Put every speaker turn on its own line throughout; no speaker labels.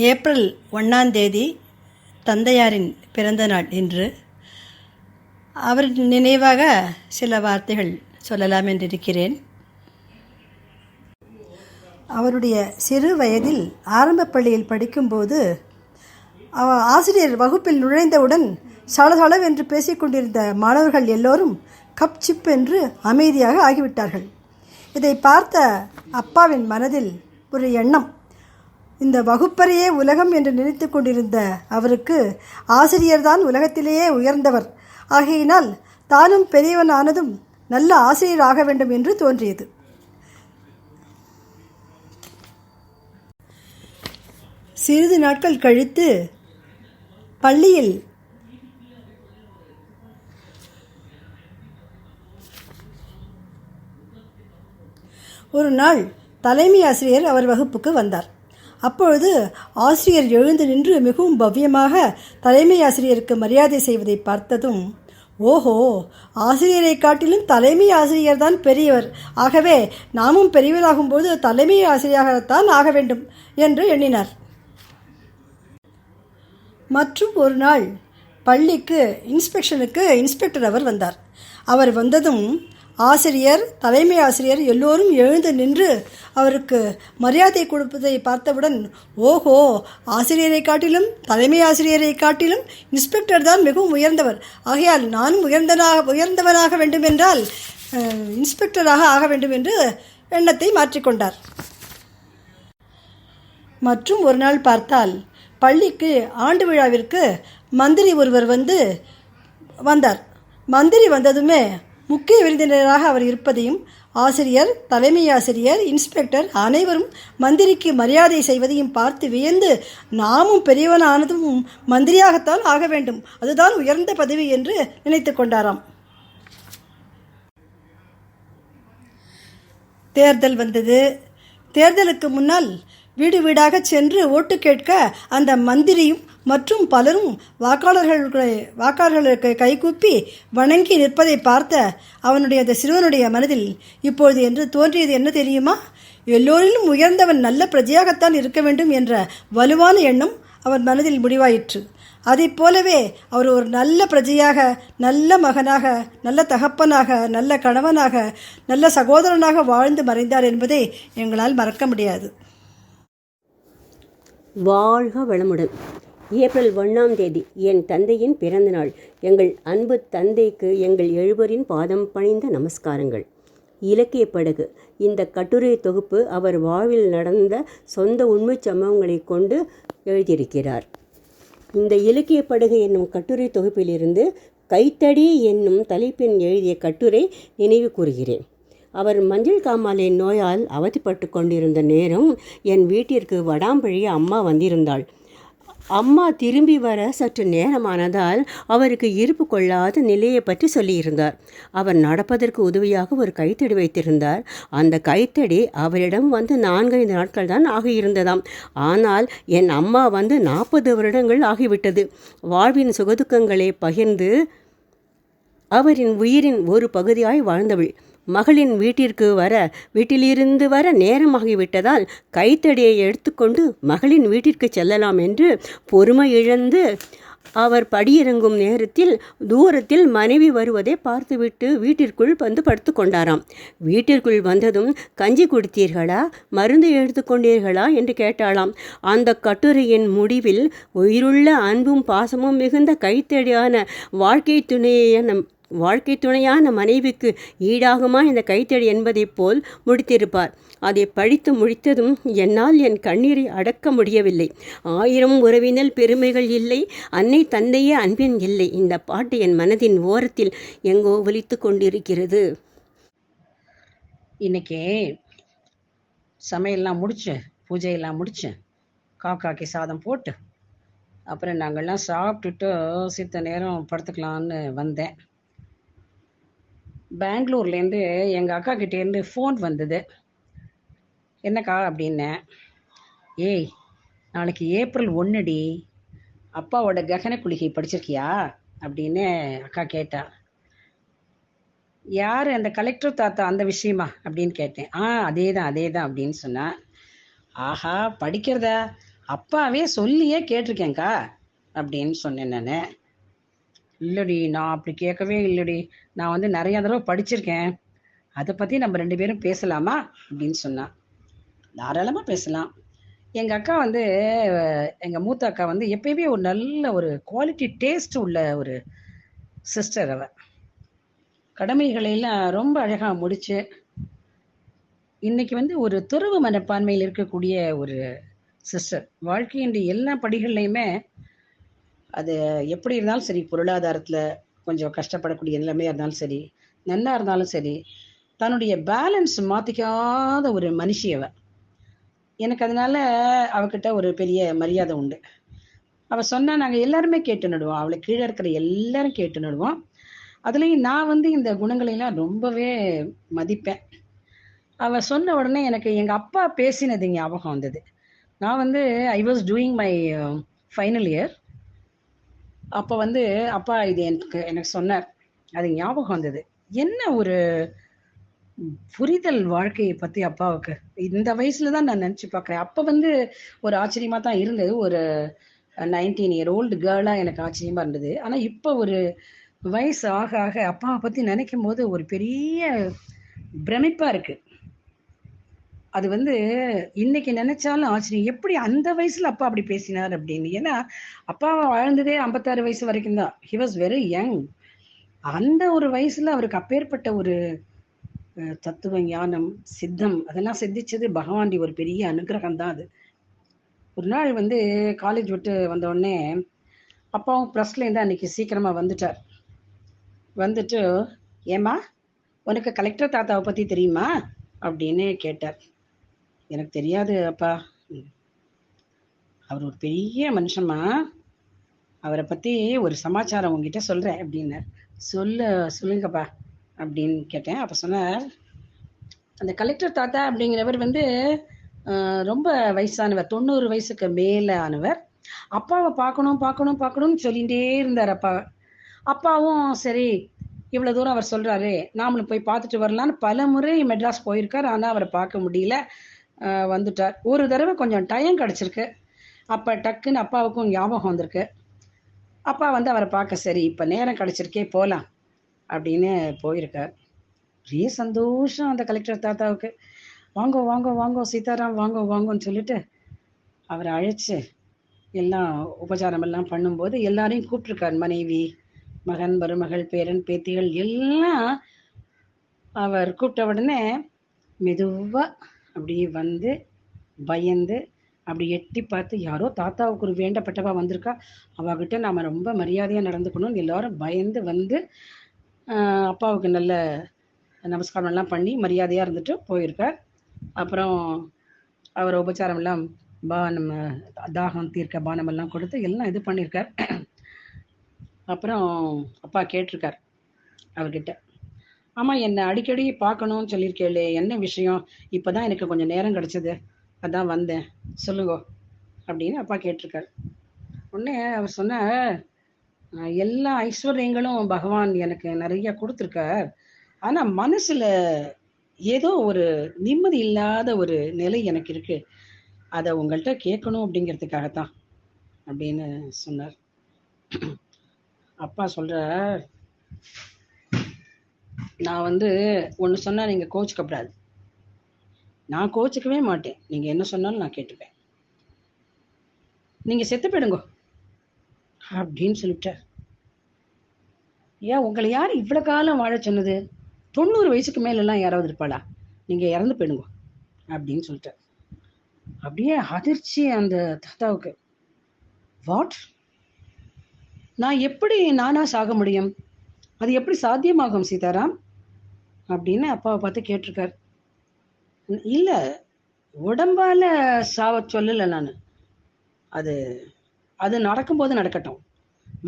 April 1 தந்தையாரின் பிறந்த நாள் இன்று. அவரின் நினைவாக சில வார்த்தைகள் சொல்லலாம் என்றிருக்கிறேன். அவருடைய சிறு வயதில் ஆரம்ப பள்ளியில் படிக்கும்போது ஆசிரியர் வகுப்பில் நுழைந்தவுடன் சளசளவென்று பேசிக்கொண்டிருந்த மாணவர்கள் எல்லோரும் கப் சிப் என்று அமைதியாக ஆகிவிட்டார்கள். இதை பார்த்த அப்பாவின் மனதில் ஒரு எண்ணம். இந்த வகுப்பறையே உலகம் என்று நினைத்து கொண்டிருந்த அவருக்கு ஆசிரியர்தான் உலகத்திலேயே உயர்ந்தவர் ஆகையினால் தானும் பெரியவனானதும் நல்ல ஆசிரியர் ஆக வேண்டும் என்று தோன்றியது. சிறிது நாட்கள் கழித்து பள்ளியில் ஒரு நாள் தலைமை ஆசிரியர் அவர் வகுப்புக்கு வந்தார். அப்பொழுது ஆசிரியர் எழுந்து நின்று மிகவும் பவ்யமாக தலைமை ஆசிரியருக்கு மரியாதை செய்வதை பார்த்ததும், ஓஹோ, ஆசிரியரை காட்டிலும் தலைமை ஆசிரியர் தான் பெரியவர், ஆகவே நாமும் பெரியவராகும்போது தலைமை ஆசிரியராகத்தான் ஆக வேண்டும் என்று எண்ணினார். மற்றும் ஒரு நாள் பள்ளிக்கு இன்ஸ்பெக்ஷனுக்கு இன்ஸ்பெக்டர் அவர் வந்தார். அவர் வந்ததும் ஆசிரியர், தலைமை ஆசிரியர் எல்லோரும் எழுந்து நின்று அவருக்கு மரியாதை கொடுப்பதை பார்த்தவுடன், ஓஹோ, ஆசிரியரை காட்டிலும் தலைமை ஆசிரியரை காட்டிலும் இன்ஸ்பெக்டர் தான் மிகவும் உயர்ந்தவர், ஆகையால் நானும் உயர்ந்தவனாக வேண்டுமென்றால் இன்ஸ்பெக்டராக ஆக வேண்டும் என்று எண்ணத்தை மாற்றிக்கொண்டார். மற்றும் ஒரு நாள் பார்த்தால் பள்ளிக்கு ஆண்டு விழாவிற்கு மந்திரி ஒருவர் வந்தார். மந்திரி வந்ததுமே முக்கிய விருந்தினராக அவர் இருப்பதையும் ஆசிரியர், தலைமை ஆசிரியர், இன்ஸ்பெக்டர் அனைவரும் மந்திரிக்கு மரியாதை செய்வதையும் பார்த்து வியந்து, நாமும் பெரியவனானதும் மந்திரியாகத்தான் ஆக வேண்டும், அதுதான் உயர்ந்த பதவி என்று நினைத்து கொண்டாராம். தேர்தல் வந்தது. தேர்தலுக்கு முன்னால் வீடு வீடாக சென்று ஓட்டு கேட்க அந்த மந்திரியும் மற்றும் பலரும் வாக்காளர்களுக்கு கைகூப்பி வணங்கி நிற்பதை பார்த்த அவனுடைய அந்த சிறுவனுடைய மனதில் இப்பொழுது என்று தோன்றியது என்ன தெரியுமா? எல்லோரிலும் உயர்ந்தவன் நல்ல பிரஜையாகத்தான் இருக்க வேண்டும் என்ற வலுவான எண்ணம் அவன் மனதில் முடிவாயிற்று. அதை போலவே அவர் ஒரு நல்ல பிரஜையாக, நல்ல மகனாக, நல்ல தகப்பனாக, நல்ல கணவனாக, நல்ல சகோதரனாக வாழ்ந்து மறைந்தார் என்பதை எங்களால் மறக்க முடியாது.
வாழ்க வளமுடன். ஏப்ரல் 1 என் தந்தையின் பிறந்த நாள். எங்கள் அன்பு தந்தைக்கு எங்கள் எழுவரின் பாதம் பணிந்த நமஸ்காரங்கள். இலக்கிய படகு. இந்த கட்டுரை தொகுப்பு அவர் வாழ்வில் நடந்த சொந்த உண்மை சம்பவங்களை கொண்டு எழுதியிருக்கிறார். இந்த இலக்கிய படகு என்னும் கட்டுரை தொகுப்பிலிருந்து கைத்தடி என்னும் தலைப்பின் எழுதிய கட்டுரை நினைவு கூறுகிறேன். அவர் மஞ்சள் காமாலை நோயால் அவதிப்பட்டு கொண்டிருந்த நேரம் என் வீட்டிற்கு வடாம்பழி அம்மா வந்திருந்தாள். அம்மா திரும்பி வர சற்று நேரமானதால் அவருக்கு இருப்பு கொள்ளாத நிலையை பற்றி சொல்லியிருந்தார். அவர் நடப்பதற்கு உதவியாக ஒரு கைத்தடி வைத்திருந்தார். அந்த கைத்தடி அவரிடம் 4-5 நாட்கள் தான் ஆகியிருந்ததாம். ஆனால் என் அம்மா 40 வருடங்கள் ஆகிவிட்டது. வாழ்வின் சுகதுக்கங்களை பகிர்ந்து அவரின் உயிரின் ஒரு பகுதியாய் வாழ்ந்தவள். மகளின் வீட்டிலிருந்து வர நேரமாகிவிட்டதால் கைத்தடியை எடுத்துக்கொண்டு மகளின் வீட்டிற்கு செல்லலாம் என்று பொறுமை இழந்து அவர் படியிறங்கும் நேரத்தில் தூரத்தில் மனைவி வருவதை பார்த்துவிட்டு வீட்டிற்குள் படுத்து கொண்டாராம். வீட்டிற்குள் வந்ததும், கஞ்சி குடித்தீர்களா, மருந்து எடுத்துக்கொண்டீர்களா என்று கேட்டாளாம். அந்த கட்டுரையின் முடிவில், உயிருள்ள அன்பும் பாசமும் மிகுந்த கைத்தடியான வாழ்க்கை துணையான மனைவிக்கு ஈடாகுமா இந்த கைத்தடி என்பதைப் போல் முடித்திருப்பார். அதை படித்து முடித்ததும் என்னால் என் கண்ணீரை அடக்க முடியவில்லை. 1000 உறவினர் பெருமைகள் இல்லை, அன்னை தந்தையே அன்பின் இல்லை. இந்த பாட்டு என் மனதின் ஓரத்தில் எங்கோ ஒலித்து கொண்டிருக்கிறது.
இன்னைக்கு சமையல்லாம் முடிச்சு, பூஜையெல்லாம் முடிச்சு, காக்காக்கி சாதம் போட்டு அப்புறம் நாங்கள்லாம் சாப்பிட்டுட்டு சித்த நேரம் படுத்துக்கலான்னு வந்தேன். பெங்களூர்லேருந்து எங்கள் அக்கா கிட்டேருந்து ஃபோன் வந்தது. என்னக்கா அப்படின்னேன். ஏய், நாளைக்கு ஏப்ரல் 1 அப்பாவோட ககன குளிகை படிச்சிருக்கியா அப்படின்னு அக்கா கேட்டா. யார் அந்த கலெக்டர் தாத்தா அந்த விஷயமா அப்படின்னு கேட்டேன். அதே தான் அப்படின்னு சொன்னா. ஆஹா, படிக்கிறதா? அப்பாவே சொல்லியே கேட்டிருக்கேன்க்கா அப்படின்னு சொன்னேன் நான். இல்லடி, நான் அப்படி கேட்கவே இல்லடி, நான் வந்து நிறைய தடவை படிச்சிருக்கேன், அதை பற்றி நம்ம 2 பேரும் பேசலாமா அப்படின்னு சொன்னான். தாராளமாக பேசலாம். எங்கள் அக்கா வந்து எங்கள் மூத்த அக்கா வந்து எப்பயுமே ஒரு நல்ல ஒரு குவாலிட்டி டேஸ்ட் உள்ள ஒரு சிஸ்டர். அவ கடமைகளையெல்லாம் ரொம்ப அழகாக முடிச்சு இன்னைக்கு வந்து ஒரு துறவு மனப்பான்மையில் இருக்கக்கூடிய ஒரு சிஸ்டர். வாழ்க்கையின் எல்லா படிகள்லையுமே அது எப்படி இருந்தாலும் சரி, பொருளாதாரத்தில் கொஞ்சம் கஷ்டப்படக்கூடிய நிலைமையாக இருந்தாலும் சரி, நல்லா இருந்தாலும் சரி, தன்னுடைய பேலன்ஸ் மாற்றிக்காத ஒரு மனுஷி அவ. எனக்கு அதனால அவகிட்ட ஒரு பெரிய மரியாதை உண்டு. அவள் சொன்னா நாங்கள் எல்லாருமே கேட்டு நடுவோம், அவளை கீழே இருக்கிற எல்லாரும் கேட்டு நடுவோம். அதுலேயும் நான் வந்து இந்த குணங்களையெல்லாம் ரொம்பவே மதிப்பேன். அவள் சொன்ன உடனே எனக்கு எங்கள் அப்பா பேசினது ஞாபகம் வந்தது. நான் வந்து I was doing my final year. அப்போ வந்து அப்பா இது எனக்கு சொன்னார். அது ஞாபகம் வந்தது. என்ன ஒரு புரிதல் வாழ்க்கையை பற்றி அப்பாவுக்கு. இந்த வயசுல தான் நான் நினச்சி பார்க்குறேன். அப்போ வந்து ஒரு ஆச்சரியமாக தான் இருந்தது. ஒரு 19 இயர் ஓல்டு கேர்ளாக எனக்கு ஆச்சரியமாக இருந்தது. ஆனால் இப்போ ஒரு வயசு ஆக ஆக அப்பாவை பற்றி நினைக்கும் போது ஒரு பெரிய பிரமிப்பாக இருக்குது. அது வந்து இன்னைக்கு நினைச்சாலும் ஆச்சரியம், எப்படி அந்த வயசுல அப்பா அப்படி பேசினார் அப்படின்னு. ஏன்னா அப்பா வாழ்ந்ததே 56 வயசு வரைக்கும் தான். He was very young. அந்த ஒரு வயசுல அவருக்கு அப்பேற்பட்ட ஒரு தத்துவ ஞானம், சித்தம் அதெல்லாம் சித்திச்சது பகவான்டி ஒரு பெரிய அனுகிரகம் தான் அது. ஒரு நாள் வந்து காலேஜ் விட்டு வந்த உடனே அப்பாவும் ப்ரெஸ்லேருந்து அன்னைக்கு சீக்கிரமா வந்துட்டார். வந்துட்டு, ஏம்மா உனக்கு கலெக்டர் தாத்தாவை பத்தி தெரியுமா அப்படின்னு கேட்டார். எனக்கு தெரியாது அப்பா, அவர் ஒரு பெரிய மனுஷமா, அவரை பற்றி ஒரு சமாச்சாரம் உங்ககிட்ட சொல்கிறேன் அப்படின்னார். சொல்லுங்கப்பா அப்படின்னு கேட்டேன். அப்போ சொன்னார், அந்த கலெக்டர் தாத்தா அப்படிங்கிறவர் வந்து ரொம்ப வயசானவர், 90 வயசுக்கு மேலே ஆனவர். அப்பாவை பார்க்கணும்னு சொல்லிகிட்டே இருந்தார் அப்பா. அப்பாவும் சரி இவ்வளோ தூரம் அவர் சொல்கிறாரு, நாமளும் போய் பார்த்துட்டு வரலான்னு பல முறை மெட்ராஸ் போயிருக்கார். ஆனால் அவரை பார்க்க முடியல, வந்துட்டார். ஒரு தடவை கொஞ்சம் டைம் கிடச்சிருக்கு. அப்போ டக்குன்னு அப்பாவுக்கும் ஞாபகம் வந்திருக்கு. அப்பா வந்து அவரை பார்க்க சரி இப்போ நேரம் கிடச்சிருக்கே போகலாம் அப்படின்னு போயிருக்கார். பெரிய சந்தோஷம் அந்த கலெக்டர் தாத்தாவுக்கு. வாங்கோ சீதாராம் வாங்கோன்னு சொல்லிட்டு அவரை அழைச்சி எல்லாம் உபச்சாரம் எல்லாம் பண்ணும்போது எல்லாரையும் கூப்பிட்டுருக்கார். மனைவி, மகன், மருமகள், பேரன், பேத்திகள் எல்லாம். அவர் கூப்பிட்ட உடனே மெதுவாக அப்படியே வந்து பயந்து அப்படி எட்டி பார்த்து, யாரோ தாத்தாவுக்கு ஒரு வேண்டப்பட்டவா வந்திருக்கா, அவகிட்ட நாம் ரொம்ப மரியாதையாக நடந்துக்கணும்னு எல்லாரும் பயந்து வந்து அப்பாவுக்கு நல்ல நமஸ்காரம் எல்லாம் பண்ணி மரியாதையாக இருந்துட்டு போயிருக்கார். அப்புறம் அவர் உபச்சாரம் எல்லாம் பானம், தாகம் தீர்க்க பானம் எல்லாம் கொடுத்து எல்லாம் இது பண்ணியிருக்கார். அப்புறம் அப்பா கேட்டிருக்கார் அவர்கிட்ட, ஆமாம் என்னை அடிக்கடி பார்க்கணும்னு சொல்லியிருக்கேளே, என்ன விஷயம்? இப்போ தான் எனக்கு கொஞ்சம் நேரம் கிடச்சிது, அதான் வந்தேன், சொல்லுங்கோ அப்படின்னு அப்பா கேட்டிருக்கார். உடனே அவர் சொன்னார், எல்லா ஐஸ்வர்யங்களும் பகவான் எனக்கு நிறைய கொடுத்துருக்கார், ஆனால் மனசில் ஏதோ ஒரு நிம்மதி இல்லாத ஒரு நிலை எனக்கு இருக்கு, அதை உங்கள்கிட்ட கேட்கணும் அப்படிங்கிறதுக்காகத்தான் அப்படின்னு சொன்னார். அப்பா சொல்கிறார், நான் வந்து ஒன்று சொன்னால் நீங்கள் கோச்சிக்கப்படாது. நான் கோச்சிக்கவே மாட்டேன், நீங்கள் என்ன சொன்னாலும் நான் கேட்டுப்பேன். நீங்கள் செத்து போயிடுங்கோ அப்படின்னு சொல்லிட்டார். ஏன் உங்களை யார் இவ்வளோ காலம் வாழ சொன்னது? 90 வயசுக்கு மேலெல்லாம் யாராவது இருப்பாளா? நீங்கள் இறந்து போயிடுங்கோ அப்படின்னு சொல்லிட்டார். அப்படியே அதிர்ச்சி அந்த தாத்தாவுக்கு. வாட்? நான் எப்படி நானா சாக முடியும்? அது எப்படி சாத்தியமாகும் சீதாராம் அப்படின்னு அப்பாவை பார்த்து கேட்டிருக்கார். இல்லை, உடம்பால சாவ சொல்லலை நான், அது அது நடக்கும்போது நடக்கட்டும்,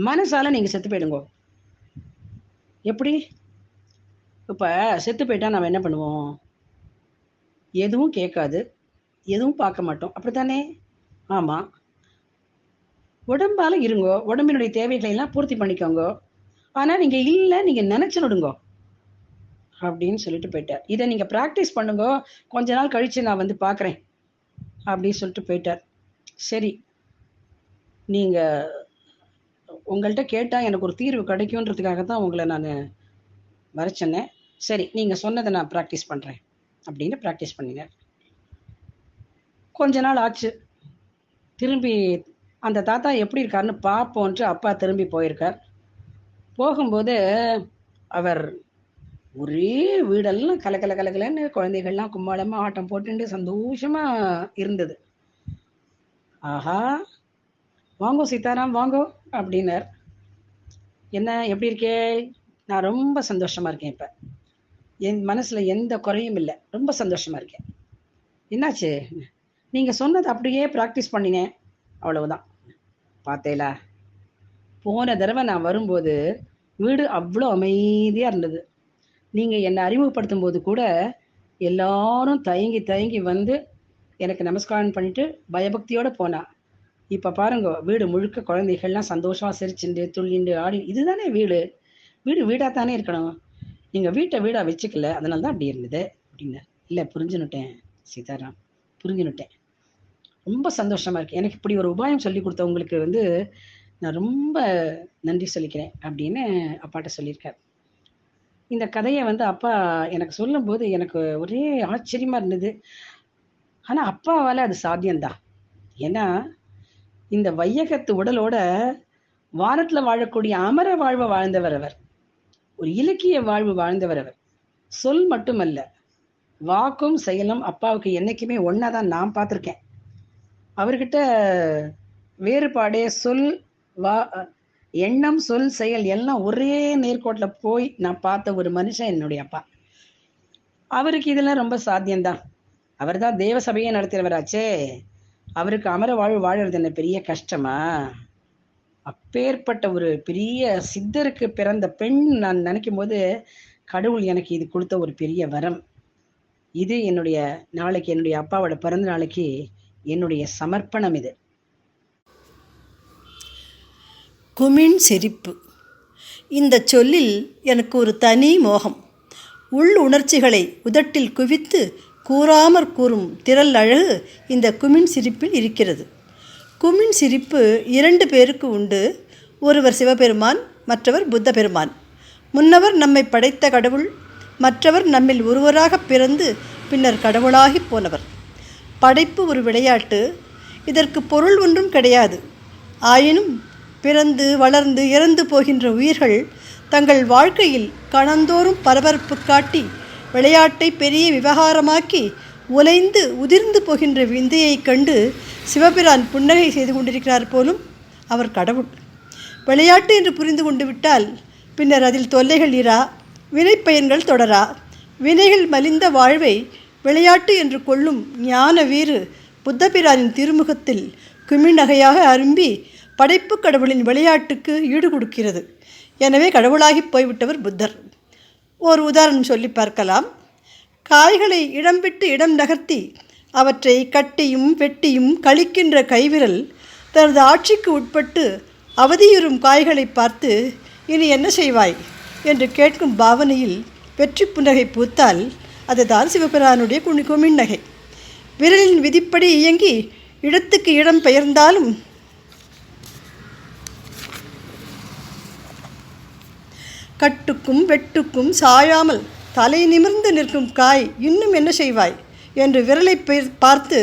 மனசால நீங்கள் செத்து போயிடுங்கோ. எப்படி? இப்போ செத்து போயிட்டா நம்ம என்ன பண்ணுவோம்? எதுவும் கேட்காது, எதுவும் பார்க்க மாட்டோம், அப்படித்தானே? ஆமாம். உடம்பால இருங்கோ, உடம்பினுடைய தேவைகளை எல்லாம் பூர்த்தி பண்ணிக்கோங்க, ஆனால் நீங்கள் இல்லை, நீங்கள் நினச்சிடுங்கோ அப்படின்னு சொல்லிட்டு போயிட்டார். இதை நீங்கள் ப்ராக்டிஸ் பண்ணுங்க, கொஞ்ச நாள் கழித்து நான் வந்து பார்க்குறேன் அப்படின்னு சொல்லிட்டு போயிட்டார். சரி, நீங்கள் உங்கள்கிட்ட கேட்டால் எனக்கு ஒரு தீர்வு கிடைக்குன்றதுக்காக தான் உங்களை நான் வர சொன்னேன். சரி, நீங்கள் சொன்னதை நான் ப்ராக்டிஸ் பண்ணுறேன் அப்படின்னு ப்ராக்டிஸ் பண்ணினேன். கொஞ்ச நாள் ஆச்சு. திரும்பி அந்த தாத்தா எப்படி இருக்காருன்னு பார்ப்போன்ட்டு அப்பா திரும்பி போயிருக்கார். போகும்போது அவர் ஒரே வீடெல்லாம் கலக்கலன்னு குழந்தைகள்லாம் கும்மாளமாக ஆட்டம் போட்டுட்டு சந்தோஷமாக இருந்தது. ஆஹா, வாங்கோ சீதாராம் வாங்கோ அப்படின்னார். என்ன எப்படி இருக்கே? நான் ரொம்ப சந்தோஷமாக இருக்கேன். இப்போ என் மனசில் எந்த குறையும் இல்லை, ரொம்ப சந்தோஷமாக இருக்கேன். என்னாச்சு? நீங்கள் சொன்னது அப்படியே ப்ராக்டிஸ் பண்ணினேன், அவ்வளவுதான். பார்த்தேலா, போன தடவை நான் வரும்போது வீடு அவ்வளோ அமைதியாக இருந்தது. நீங்கள் என்னை அறிமுகப்படுத்தும் போது கூட எல்லாரும் தயங்கி வந்து எனக்கு நமஸ்காரம் பண்ணிட்டு பயபக்தியோடு போனா. இப்போ பாருங்க, வீடு முழுக்க குழந்தைகள்லாம் சந்தோஷமாக சிரிச்சுண்டு துள்ளிண்டு ஆடி. இதுதானே வீடு. வீடு வீடாக தானே இருக்கணும். நீங்கள் வீட்டை வீடாக வச்சுக்கல, அதனால தான் அப்படி இருந்தது அப்படின்னு. இல்லை, புரிஞ்சுனுட்டேன் சீதாராம், புரிஞ்சுனுட்டேன். ரொம்ப சந்தோஷமாக இருக்கு. எனக்கு இப்படி ஒரு உபாயம் சொல்லி கொடுத்தவங்களுக்கு நான் ரொம்ப நன்றி சொல்லிக்கிறேன் அப்படின்னு அப்பாட்ட சொல்லியிருக்கார். இந்த கதையை அப்பா எனக்கு சொல்லும்போது எனக்கு ஒரே ஆச்சரியமாக இருந்தது. ஆனால் அப்பாவால் அது சாத்தியம்தான். ஏன்னா இந்த வையகத்து உடலோட வானத்தில் வாழக்கூடிய அமர வாழ்வை வாழ்ந்தவர் அவர். ஒரு இலக்கிய வாழ்வு வாழ்ந்தவர் அவர். சொல் மட்டுமல்ல, வாக்கும் செயலும் அப்பாவுக்கு என்னைக்குமே ஒன்றா தான் நான் பார்த்துருக்கேன். அவர்கிட்ட வேறுபாடே சொல் எண்ணம் சொல் செயல் எல்லாம் ஒரே நேர்கோட்டில் போய் நான் பார்த்த ஒரு மனுஷன் என்னுடைய அப்பா. அவருக்கு இதெல்லாம் ரொம்ப சாத்தியம்தான். அவர் தான் தேவ சபையை நடத்துகிறவராச்சே. அவருக்கு அமர வாழ்வு வாழறது என்ன பெரிய கஷ்டமா? அப்பேற்பட்ட ஒரு பெரிய சித்தருக்கு பிறந்த பெண் நான் நினைக்கும் போது கடவுள் எனக்கு இது கொடுத்த ஒரு பெரிய வரம். இது என்னுடைய நாளைக்கு, என்னுடைய அப்பாவோட பிறந்த நாளைக்கு என்னுடைய சமர்ப்பணம். இது
குமிழ் சிரிப்பு. இந்த சொல்லில் எனக்கு ஒரு தனி மோகம். உள் உணர்ச்சிகளை உதட்டில் குவித்து கூறாமற் கூறும் திரள் அழகு இந்த குமிழ் சிரிப்பில் இருக்கிறது. குமிழ் சிரிப்பு 2 பேருக்கு உண்டு. ஒருவர் சிவபெருமான், மற்றவர் புத்த பெருமான். முன்னவர் நம்மை படைத்த கடவுள், மற்றவர் நம்மில் ஒருவராக பிறந்து பின்னர் கடவுளாகி போனவர். படைப்பு ஒரு விளையாட்டு. இதற்கு பொருள் ஒன்றும் கிடையாது. ஆயினும் பிறந்து வளர்ந்து இறந்து போகின்ற உயிர்கள் தங்கள் வாழ்க்கையில் கணந்தோறும் பரபரப்பு காட்டி விளையாட்டை பெரிய விவகாரமாக்கி உலைந்து உதிர்ந்து போகின்ற விந்தையைக் கண்டு சிவபிரான் புன்னகை செய்து கொண்டிருக்கிறார் போலும். அவர் கடவுள். விளையாட்டு என்று புரிந்து கொண்டு விட்டால் பின்னர் அதில் தொல்லைகள் இரா, வினைப்பயன்கள் தொடரா. வினைகள் மலிந்த வாழ்வை விளையாட்டு என்று கொள்ளும் ஞான வீறு புத்தபிரானின் திருமுகத்தில் குமிழ்நகையாக அரும்பி படைப்பு கடவுளின் விளையாட்டுக்கு ஈடு கொடுக்கிறது. எனவே கடவுளாகி போய்விட்டவர் புத்தர். ஒரு உதாரணம் சொல்லி பார்க்கலாம். காய்களை இடம் விட்டு இடம் நகர்த்தி அவற்றை கட்டியும் வெட்டியும் கழிக்கின்ற கைவிரல் தனது ஆட்சிக்கு உட்பட்டு அவதியுறும் காய்களை பார்த்து இனி என்ன செய்வாய் என்று கேட்கும் பாவனையில் வெற்றி புன்னகை பூத்தால் அதுதான் சிவபிரானுடைய குமிழ்நகை. விரலின் விதிப்படி இயங்கி இடத்துக்கு இடம் பெயர்ந்தாலும் கட்டுக்கும் வெட்டுக்கும் சாயாமல் தலை நிமிர்ந்து நிற்கும் காய் இன்னும் என்ன செய்வாய் என்று விரலை பார்த்து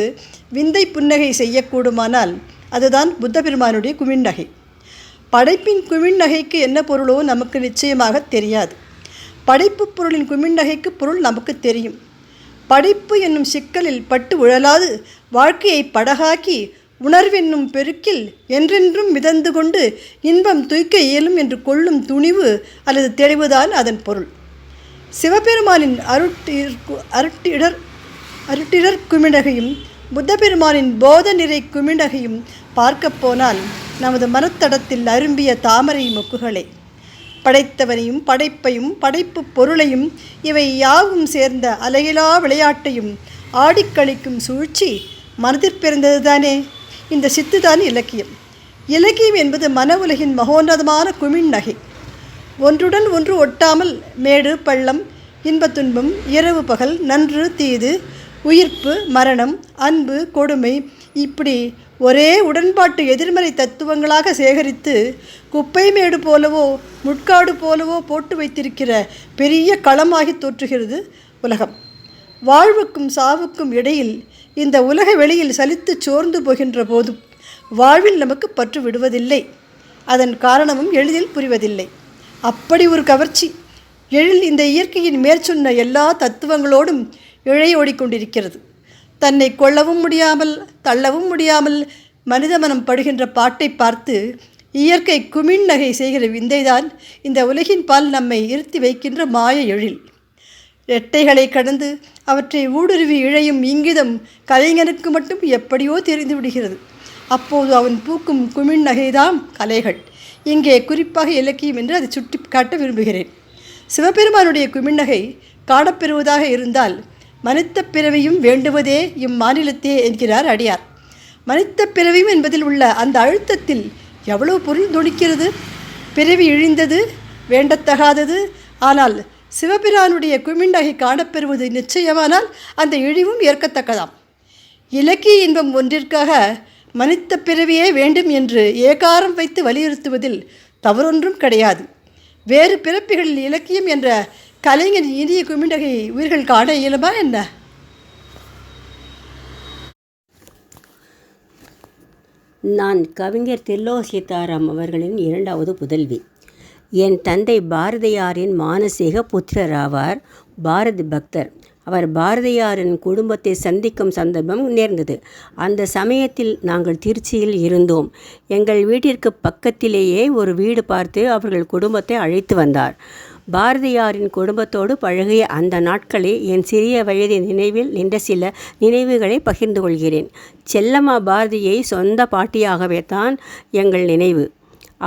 விந்தை புன்னகை செய்யக்கூடுமானால் அதுதான் புத்த பெருமானுடைய குமிழ்நகை. படைப்பின் குமிழ்நகைக்கு என்ன பொருளோ நமக்கு நிச்சயமாக தெரியாது. படைப்பு பொருளின் குமிழ்நகைக்கு பொருள் நமக்கு தெரியும். படைப்பு என்னும் சிக்கலில் பட்டு உழலாது வாழ்க்கையை படகாக்கி உணர்வென்னும் பெருக்கில் என்றென்றும் மிதந்து கொண்டு இன்பம் துய்க்க இயலும் என்று கொள்ளும் துணிவு அல்லது தெளிவுதான் அதன் பொருள். சிவபெருமானின் அருட்டிடர் குமிழ்நகையும் புத்த பெருமானின் போத நிறை குமிழ்நகையும் பார்க்க போனால் நமது மனத்தடத்தில் அரும்பிய தாமரை மொக்குகளே. படைத்தவனையும் படைப்பையும் படைப்பு பொருளையும் இவை யாவும் சேர்ந்த அலையிலா விளையாட்டையும் ஆடிக்களிக்கும் சூழ்ச்சி மனதிற் பிறந்ததுதானே. இந்த சித்துதான் இலக்கியம். இலக்கியம் என்பது மன உலகின் மகோன்னதமான குமிழ்நகை. ஒன்றுடன் ஒன்று ஒட்டாமல் மேடு பள்ளம், இன்பத் துன்பம், இரவு பகல், நன்று தீது, உயிர்ப்பு மரணம், அன்பு கொடுமை, இப்படி ஒரே உடன்பாட்டு எதிர்மறை தத்துவங்களாக சேகரித்து குப்பை மேடு போலவோ முட்காடு போலவோ போட்டு வைத்திருக்கிற பெரிய களமாகி தோற்றுகிறது உலகம். வாழ்வுக்கும் சாவுக்கும் இடையில் இந்த உலக வெளியில் சலித்து சோர்ந்து போகின்ற போதும் வாழ்வில் நமக்கு பற்று விடுவதில்லை. அதன் காரணமும் எளிதில் புரிவதில்லை. அப்படி ஒரு கவர்ச்சி எழில் இந்த இயற்கையின் மேற்சொன்ன எல்லா தத்துவங்களோடும் இழையோடிக்கொண்டிருக்கிறது. தன்னை கொள்ளவும் முடியாமல் தள்ளவும் முடியாமல் மனித மனம் படுகின்ற பாட்டை பார்த்து இயற்கை குமிழ் நகை செய்கிற விந்தைதான் இந்த உலகின் பால் நம்மை இருத்தி வைக்கின்ற மாய எழில். இரட்டைகளை கடந்து அவற்றை ஊடுருவி இழையும் இங்கிதம் கலைஞனுக்கு மட்டும் எப்படியோ தெரிந்து விடுகிறது. அப்போது அவன் பூக்கும் குமிழ் நகைதான் கலைகள். இங்கே குறிப்பாக இலக்கியம் என்று அதை சுட்டி காட்ட விரும்புகிறேன். சிவபெருமானுடைய குமிழ்நகை காணப்பெறுவதாக இருந்தால் மனித பிறவியும் வேண்டுவதே இம்மாநிலத்தே என்கிறார் அடியார். மனித பிறவியும் என்பதில் உள்ள அந்த அழுத்தத்தில் எவ்வளவு பொருள் துணிக்கிறது. பிறவி இழிந்தது, வேண்டத்தகாதது. ஆனால் சிவபிரானுடைய குமிழ்நகை காணப்பெறுவது நிச்சயமானால் அந்த இழிவும் ஏற்கத்தக்கதாம். இலக்கிய இன்பம் ஒன்றிற்காக மனித பிறவியே வேண்டும் என்று ஏகாரம் வைத்து வலியுறுத்துவதில் தவறொன்றும் கிடையாது. வேறு பிறப்பிகளில் இலக்கியம் என்ற கலைஞன் இனிய குமிழ்நகை உயிர்கள் காண இயலுமா என்ன?
நான் கவிஞர் தில்லோ சீதாராம் அவர்களின் இரண்டாவது புதல்வி. என் தந்தை பாரதியாரின் மானசீக புத்திரராவார். பாரதி பக்தர். அவர் பாரதியாரின் குடும்பத்தை சந்திக்கும் சந்தர்ப்பம் நேர்ந்தது. அந்த சமயத்தில் நாங்கள் திருச்சியில் இருந்தோம். எங்கள் வீட்டிற்கு பக்கத்திலேயே ஒரு வீடு பார்த்து அவர்கள் குடும்பத்தை அழைத்து வந்தார். பாரதியாரின் குடும்பத்தோடு பழகிய அந்த நாட்களே என் சிறிய வயது நினைவில் நின்ற சில நினைவுகளை பகிர்ந்து கொள்கிறேன். செல்லம்மா பாரதியை சொந்த பாட்டியாகவே தான் எங்கள் நினைவு.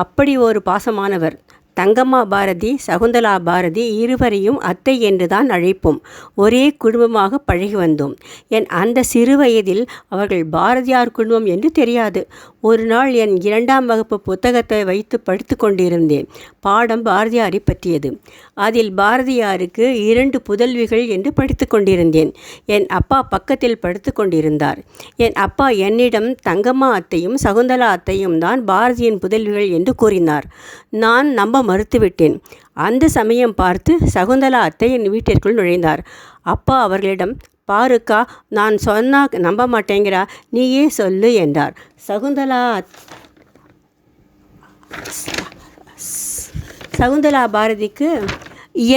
அப்படி ஒரு பாசமானவர். தங்கம்மா பாரதி, சகுந்தலா பாரதி இருவரையும் அத்தை என்று தான் அழைப்போம். ஒரே குடும்பமாக பழகி வந்தோம். என் அந்த சிறு வயதில் அவர்கள் பாரதியார் குடும்பம் என்று தெரியாது. ஒரு நாள் என் 2ஆம் வகுப்பு புத்தகத்தை வைத்து படித்து கொண்டிருந்தேன். பாடம் பாரதியாரை பற்றியது. அதில் பாரதியாருக்கு 2 புதல்விகள் என்று படித்து கொண்டிருந்தேன். என் அப்பா பக்கத்தில் படுத்து கொண்டிருந்தார். என் அப்பா என்னிடம் தங்கம்மா அத்தையும் சகுந்தலா அத்தையும் தான் பாரதியின் புதல்விகள் என்று கூறினார். நான் நம்ப மறுத்துவிட்டேன். அந்த சமயம் பார்த்து சகுந்தலா அத்தை என் வீட்டிற்குள் நுழைந்தார். அப்பா அவர்களிடம், பாருக்கா, நான் சொன்னா நம்ப மாட்டேங்கிறா, நீயே சொல்லு என்றார். சகுந்தலா பாரதிக்கு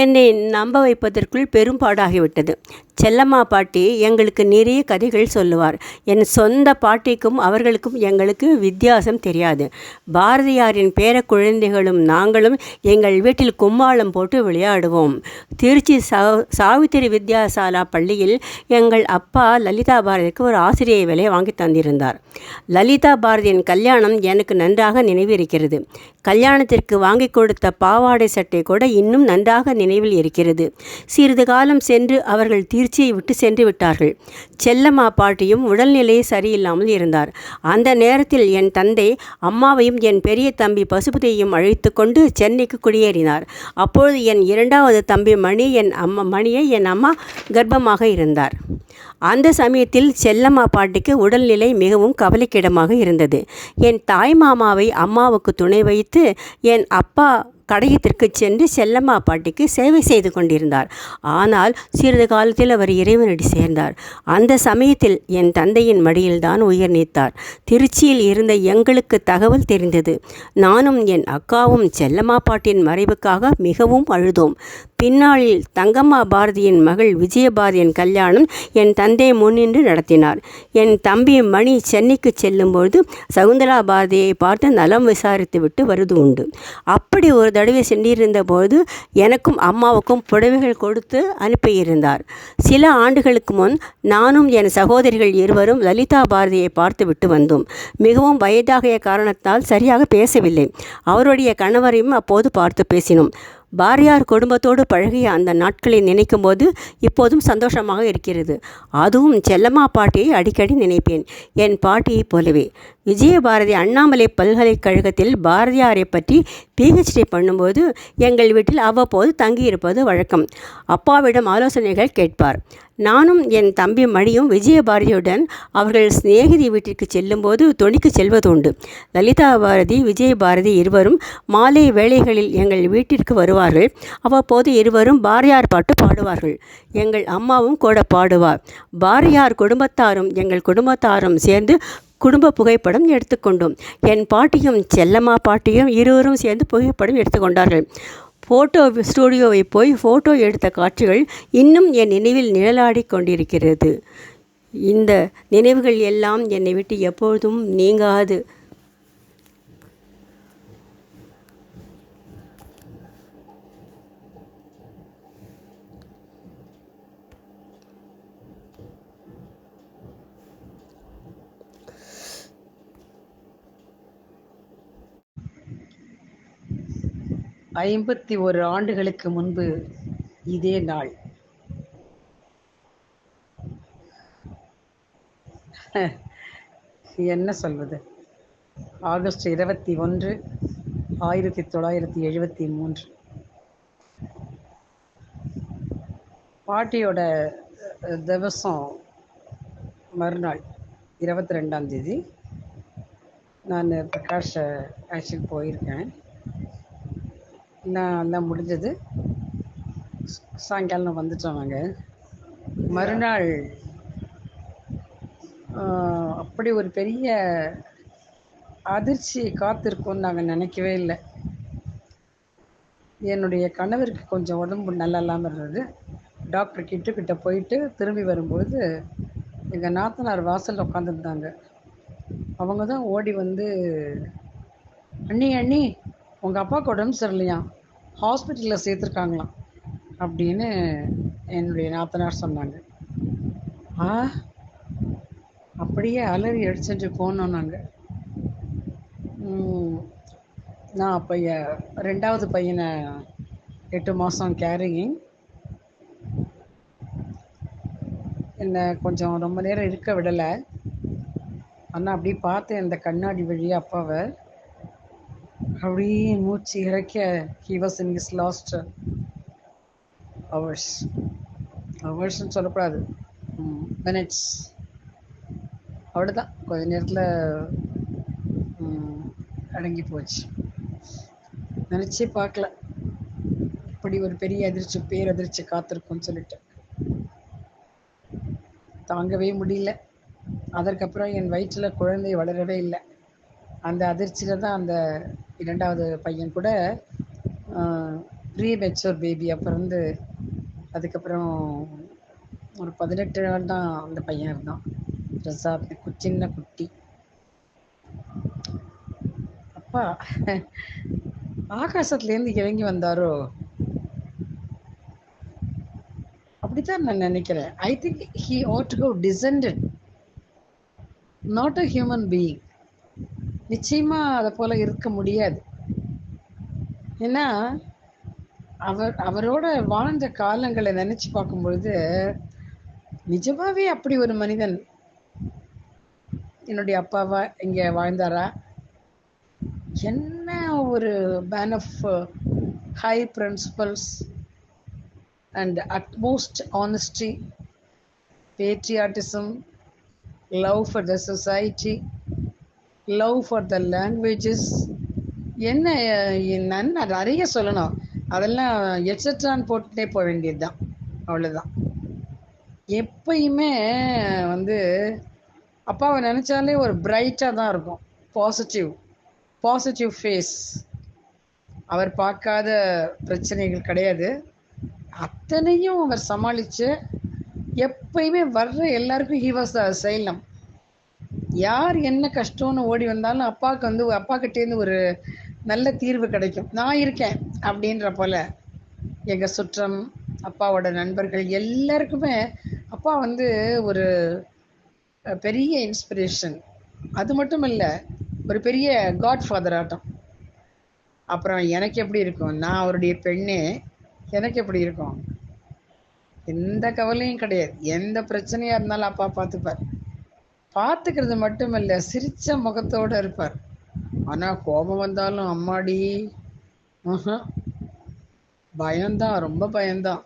என்னை நம்ப வைப்பதற்குள் பெரும்பாடாகிவிட்டது. செல்லம்மா பாட்டி எங்களுக்கு நிறைய கதைகள் சொல்லுவார். என் சொந்த பாட்டிக்கும் அவர்களுக்கும் எங்களுக்கு வித்தியாசம் தெரியாது. பாரதியாரின் பேர குழந்தைகளும் நாங்களும் எங்கள் வீட்டில் கும்மாளம் போட்டு விளையாடுவோம். திருச்சி சாவித்திரி வித்யாசாலா பள்ளியில் எங்கள் அப்பா லலிதா பாரதிக்கு ஒரு ஆசிரியை வேலை வாங்கி தந்திருந்தார். லலிதா பாரதியின் கல்யாணம் எனக்கு நன்றாக நினைவிருக்கிறது. கல்யாணத்திற்கு வாங்கி கொடுத்த பாவாடை சட்டை கூட இன்னும் நன்றாக நினைவில் இருக்கிறது. சிறிது காலம் சென்று அவர்கள் திருச்சியை விட்டு சென்று விட்டார்கள். செல்லம்மா பாட்டியும் உடல்நிலை சரியில்லாமல் இருந்தார். அந்த நேரத்தில் என் தந்தை அம்மாவையும் என் பெரிய தம்பி பசுபதியையும் அழைத்து கொண்டு சென்னைக்கு குடியேறினார். அப்பொழுது என் 2வது தம்பி மணியை என் அம்மா கர்ப்பமாக இருந்தார். அந்த சமயத்தில் செல்லம்மா பாட்டிக்கு உடல்நிலை மிகவும் கவலைக்கிடமாக இருந்தது. என் தாய் மாமாவை அம்மாவுக்கு துணை வைத்து என் அப்பா கடையத்திற்கு சென்று செல்லம்மா பாட்டிக்கு சேவை செய்து கொண்டிருந்தார். ஆனால் சிறிது காலத்தில் அவர் இறைவனடி சேர்ந்தார். அந்த சமயத்தில் என் தந்தையின் மடியில்தான் உயிர் நீத்தார். திருச்சியில் இருந்த எங்களுக்கு தகவல் தெரிந்தது. நானும் என் அக்காவும் செல்லம்மா பாட்டின் மறைவுக்காக மிகவும் அழுதோம். பின்னாளில் தங்கம்மா பாரதியின் மகள் விஜயபாரதியின் கல்யாணம் என் தந்தை முன்னின்று நடத்தினார். என் தம்பி மணி சென்னைக்கு செல்லும்போது சகுந்தலா பாரதியை பார்த்து நலம் விசாரித்து விட்டு வருவது உண்டு. அப்படி ஒரு தடவை சென்றிருந்த போது எனக்கும் அம்மாவுக்கும் புடவைகள் கொடுத்து அனுப்பியிருந்தார். சில ஆண்டுகளுக்கு முன் நானும் என் சகோதரிகள் இருவரும் லலிதா பாரதியை பார்த்து விட்டு வந்தோம். மிகவும் வயதாகிய காரணத்தால் சரியாக பேசவில்லை. அவருடைய கணவரையும் அப்போது பார்த்து பேசினோம். பாரதியார் குடும்பத்தோடு பழகிய அந்த நாட்களை நினைக்கும் போது இப்போதும் சந்தோஷமாக இருக்கிறது. அதுவும் செல்லம்மா பாட்டியை அடிக்கடி நினைப்பேன். என் பாட்டியைப் போலவே விஜயபாரதி அண்ணாமலை பல்கலைக்கழகத்தில் பாரதியாரை பற்றி பிஹெச்டி பண்ணும்போது எங்கள் வீட்டில் அவ்வப்போது தங்கியிருப்பது வழக்கம். அப்பாவிடம் ஆலோசனைகள் கேட்பார். நானும் என் தம்பி மணியும் விஜயபாரதியுடன் அவர்கள் சிநேகிதி வீட்டிற்கு செல்லும்போது துணிக்கு செல்வதுண்டு. லலிதா பாரதி, விஜயபாரதி இருவரும் மாலை வேளைகளில் எங்கள் வீட்டிற்கு வருவார்கள். அவ்வப்போது இருவரும் பாரதியார் பாட்டு பாடுவார்கள். எங்கள் அம்மாவும் கூட பாடுவார். பாரதியார் குடும்பத்தாரும் எங்கள் குடும்பத்தாரும் சேர்ந்து குடும்ப புகைப்படம் எடுத்துக்கொண்டோம். என் பாட்டியும் செல்லம்மா பாட்டியும் இருவரும் சேர்ந்து புகைப்படம் எடுத்துக்கொண்டார்கள். ஃபோட்டோ ஸ்டூடியோவை போய் ஃபோட்டோ எடுத்த காட்சிகள் இன்னும் என் நினைவில் நிழலாடி கொண்டிருக்கிறது. இந்த நினைவுகள் எல்லாம் என்னை விட்டு எப்பொழுதும் நீங்காது.
ஐம்பத்தி 1 ஆண்டுகளுக்கு முன்பு இதே நாள் என்ன சொல்வது, ஆகஸ்ட் 21, 1973. பாட்டியோட திவசம் மறுநாள் 22ஆம் தேதி நான் பிரகாஷ் ஆக்சுவலி போயிருக்கேன். எல்லாம் முடிஞ்சது. சாயங்காலம் வந்துட்டோம் நாங்கள். மறுநாள் அப்படி ஒரு பெரிய அதிர்ச்சி காத்திருக்கும்னு நாங்கள் நினைக்கவே இல்லை. என்னுடைய கணவருக்கு கொஞ்சம் உடம்பு நல்லா இல்லாமல் இருந்தது. டாக்டர் கிட்ட போயிட்டு திரும்பி வரும்போது எங்கள் நாத்தனார் வாசலில் உட்காந்துருந்தாங்க. அவங்க தான் ஓடி வந்து, அண்ணி உங்கள் அப்பாவுக்கு உடம்பு சரியில்லையா, ஹாஸ்பிட்டலில் சேர்த்துருக்காங்களாம் அப்படின்னு என்னுடைய நாத்தனார் சொன்னாங்க. அப்படியே அலறி அடிச்சுட்டு போனோம் நாங்கள். நான் அப்போ 2வது பையனை 8 மாதம் கேரியிங். என்னை கொஞ்சம் ரொம்ப நேரம் இருக்க விடலை. ஆனால் அப்படி பார்த்தேன் அந்த கண்ணாடி வழியாக அப்பாவை. அப்படியே மூச்சு இறைக்க he was in his last hours. ஹவர்ஸ்ன்னு சொல்லக்கூடாது, மினிட்ஸ். அவ்வளோதான், கொஞ்ச நேரத்தில் அடங்கி போச்சு. நினச்சே பார்க்கல இப்படி ஒரு பெரிய அதிர்ச்சி, பேரதிர்ச்சி காத்திருக்கும்னு சொல்லிட்டு தாங்கவே முடியல. அதற்கப்புறம் என் வயிற்றில் குழந்தை வளரவே இல்லை. அந்த அதிர்ச்சியில் தான் அந்த 2வது பையன் கூட ப்ரீ மெச்சூர் பேபியாக பிறந்து அதுக்கப்புறம் ஒரு 18 நாள் தான் அந்த பையன் இருந்தான். பிரசாத் சின்ன குட்டி. அப்பா ஆகாசத்துலேருந்து இறங்கி வந்தாரோ அப்படித்தான் நான் நினைக்கிறேன். I think he ought to go descended, not a human being. நிச்சயமா அதை போல இருக்க முடியாது. ஏன்னா அவரோட வாழ்ந்த காலங்களை நினைச்சு பார்க்கும்பொழுது நிஜமாவே அப்படி ஒரு மனிதன் என்னுடைய அப்பாவா இங்க வாழ்ந்தாரா? என்ன ஒரு man of high principles and utmost honesty, patriotism, love for the society, love for the languages. என்ன நிறைய சொல்லணும். அதெல்லாம் எட்ஸெட்ரான்னு போட்டுட்டே போக வேண்டியது தான். அவ்வளோதான். எப்பயுமே அப்பாவை நினச்சாலே ஒரு பிரைட்டாக தான் இருக்கும். Positive face. அவர் பார்க்காத பிரச்சனைகள் கிடையாது. அத்தனையும் அவர் சமாளித்து எப்பயுமே வர்ற எல்லாருக்கும் ஹி வாஸ் த அசைலம். யார் என்ன கஷ்டம்னு ஓடி வந்தாலும் அப்பாவுக்கு அப்பாக்கிட்டேருந்து ஒரு நல்ல தீர்வு கிடைக்கும். நான் இருக்கேன் அப்படின்ற போல எங்கள் சுற்றம், அப்பாவோட நண்பர்கள் எல்லாருக்குமே அப்பா ஒரு பெரிய இன்ஸ்பிரேஷன். அது மட்டும் இல்லை, ஒரு பெரிய காட்ஃபாதர் ஆட்டம். அப்புறம் எனக்கு எப்படி இருக்கும், நான் அவருடைய பெண்ணே, எனக்கு எப்படி இருக்கும்? எந்த கவலையும் கிடையாது. எந்த பிரச்சனையாக இருந்தாலும் அப்பா பார்த்துப்பார். பார்த்துக்கிறது மட்டுமல்ல, சிரிச்ச முகத்தோட இருப்பார். ஆனா கோபம் வந்தாலும் அம்மாடி, ம்ஹும், பயம்தான், ரொம்ப பயம்தான்.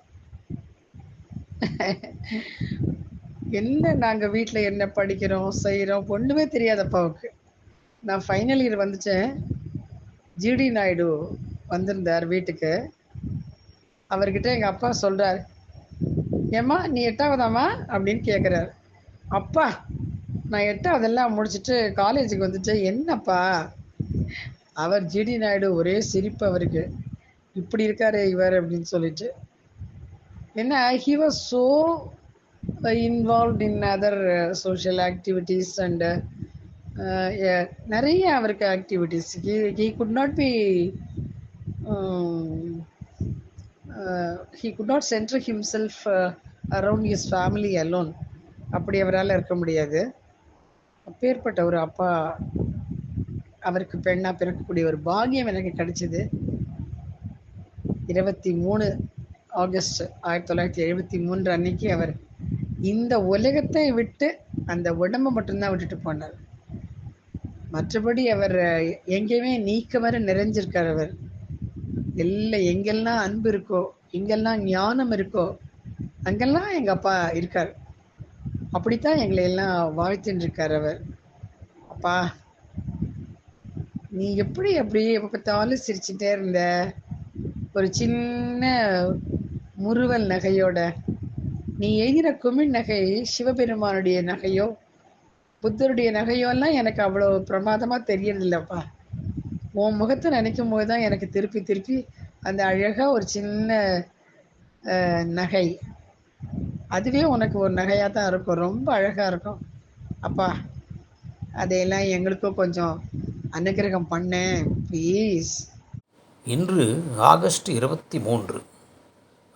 என்ன நாங்க வீட்ல என்ன படிக்கிறோம் செய்கிறோம் ஒண்ணுமே தெரியாது அப்பாவுக்கு. நான் ஃபைனல் இயர் வந்துட்டேன். ஜிடி நாயுடு வந்திருந்தார் வீட்டுக்கு. அவர்கிட்ட எங்க அப்பா சொல்றாரு, ஏம்மா நீ 8வதாம்மா அப்படின்னு கேட்குறாரு. அப்பா நான் 8வதெல்லாம் முடிச்சுட்டு காலேஜுக்கு வந்துட்டேன். என்னப்பா? அவர் ஜிடி நாயுடு ஒரே சிரிப்பு அவருக்கு. இப்படி இருக்காரு இவர் அப்படின்னு சொல்லிட்டு. ஏன்னா he was so involved in other social activities and நிறைய அவருக்கு activities. He could not be he could not center himself around his family alone. அப்படி அவரால் இருக்க முடியாது. அப்பேற்பட்ட ஒரு அப்பா, அவருக்கு பெண்ணா பிறக்கக்கூடிய ஒரு பாக்கியம் எனக்கு கிடைச்சது. 23 ஆகஸ்ட் 1973 அன்னைக்கு அவர் இந்த உலகத்தை விட்டு அந்த உடம்பை மட்டும்தான் விட்டுட்டு போனார். மற்றபடி அவர் எங்கேயுமே நீக்கமர நிறைஞ்சிருக்கார். அவர் எங்கெல்லாம் அன்பு இருக்கோ, எங்கெல்லாம் ஞானம் இருக்கோ, அங்கெல்லாம் எங்க அப்பா இருக்கார். அப்படித்தான் எங்களை எல்லாம் வாழ்த்துன்னு இருக்கார் அவர். அப்பா நீ எப்படி அப்படியே எப்ப பார்த்தாலும் சிரிச்சுட்டே இருந்த, ஒரு சின்ன முறுவல் நகையோட. நீ எழுதின குமிழ் நகை சிவபெருமானுடைய நகையோ புத்தருடைய நகையோ எல்லாம் எனக்கு அவ்வளோ பிரமாதமா தெரியறதில்லப்பா. உன் முகத்தை நினைக்கும் போது தான் எனக்கு திருப்பி திருப்பி அந்த அழகா ஒரு சின்ன நகை, அதுவே உனக்கு ஒரு நகையாக தான் இருக்கும், ரொம்ப அழகா இருக்கும். அப்பா அதையெல்லாம் எங்களுக்கும் கொஞ்சம் அனுகிரகம் பண்ணேன் ப்ளீஸ்.
இன்று ஆகஸ்ட் 23,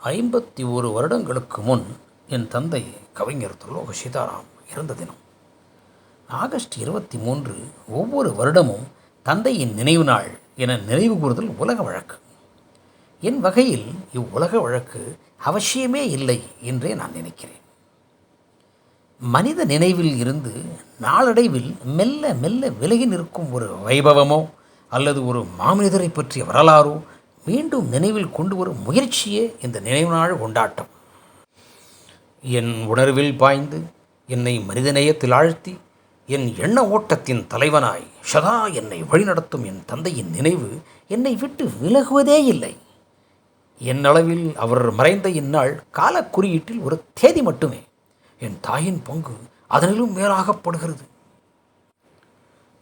51 வருடங்களுக்கு முன் என் தந்தை கவிஞர் துர்லோக சீதாராம் இறந்த தினம். ஆகஸ்ட் 23 ஒவ்வொரு வருடமும் தந்தையின் நினைவு நாள் என நினைவு கூறுதல் உலக வழக்கு. என் வகையில் இவ்வுலக வழக்கு அவசியமே இல்லை என்றே நான் நினைக்கிறேன். மனித நினைவில் இருந்து நாளடைவில் மெல்ல மெல்ல விலகி நிற்கும் ஒரு வைபவமோ அல்லது ஒரு மாமனிதரை பற்றிய வரலாறோ மீண்டும் நினைவில் கொண்டு வரும் முயற்சியே இந்த நினைவு நாள் கொண்டாட்டம். என் உணர்வில் பாய்ந்து என்னை மனிதநேயத்தில் ஆழ்த்தி என் எண்ண ஓட்டத்தின் தலைவனாய் சதா என்னை வழிநடத்தும் என் தந்தையின் நினைவு என்னை விட்டு விலகுவதே இல்லை. என் அளவில் அவர் மறைந்த இந்நாள் காலக்குறியீட்டில் ஒரு தேதி மட்டுமே. என் தாயின் பங்கு அதனிலும் மேலாகப்படுகிறது.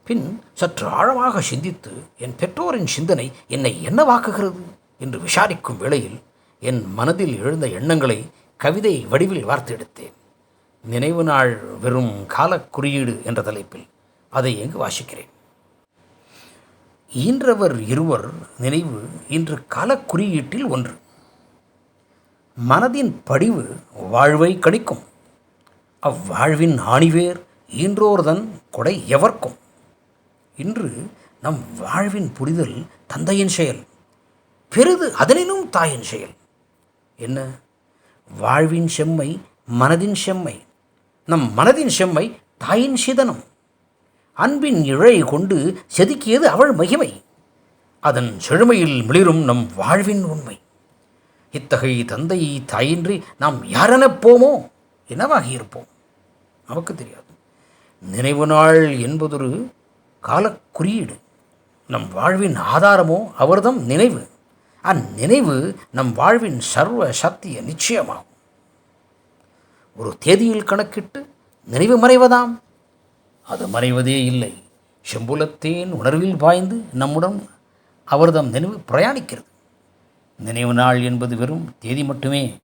பின் சற்று ஆழமாக சிந்தித்து என் பெற்றோரின் சிந்தனை என்னை என்னவாக்குகிறது என்று விசாரிக்கும் வேளையில் என் மனதில் எழுந்த எண்ணங்களை கவிதை வடிவில் வார்த்தெடுத்தேன். நினைவு நாள் வெறும் காலக்குறியீடு என்ற தலைப்பில் அதை எங்கு வாசிக்கிறேன். ஈன்றவர் இருவர் நினைவு இன்று காலக்குறியீட்டில் ஒன்று. மனதின் படிவு வாழ்வை கணிக்கும். அவ்வாழ்வின் ஆணிவேர் ஈன்றோர்தன் கொடை எவர்க்கும். இன்று நம் வாழ்வின் புரிதல் தந்தையின் செயல், பெரிது அதனினும் தாயின் செயல். என்ன? வாழ்வின் செம்மை மனதின் செம்மை, நம் மனதின் செம்மை தாயின் சிதனம். அன்பின் இழை கொண்டு செதுக்கியது அவள் மகிமை. அதன் செழுமையில் மிளிரும் நம் வாழ்வின் உண்மை. இத்தகைய தந்தை தாயின்றி நாம் யாரெனப் போமோ, என்னவாகியிருப்போம் நமக்கு தெரியாது. நினைவு நாள் என்பதொரு காலக்குறியீடு. நம் வாழ்வின் ஆதாரமோ அவர்தம் நினைவு. அந்நினைவு நம் வாழ்வின் சர்வ சத்திய நிச்சயமாகும். ஒரு தேதியில் கணக்கிட்டு நினைவு மறைவதாம், அது மறைவதே இல்லை. செம்புலத்தேன் உணர்வில் பாய்ந்து நம்முடன் அவர்தம் நினைவு பிரயாணிக்கிறது. நினைவு நாள் என்பது வெறும் தேதி மட்டுமே.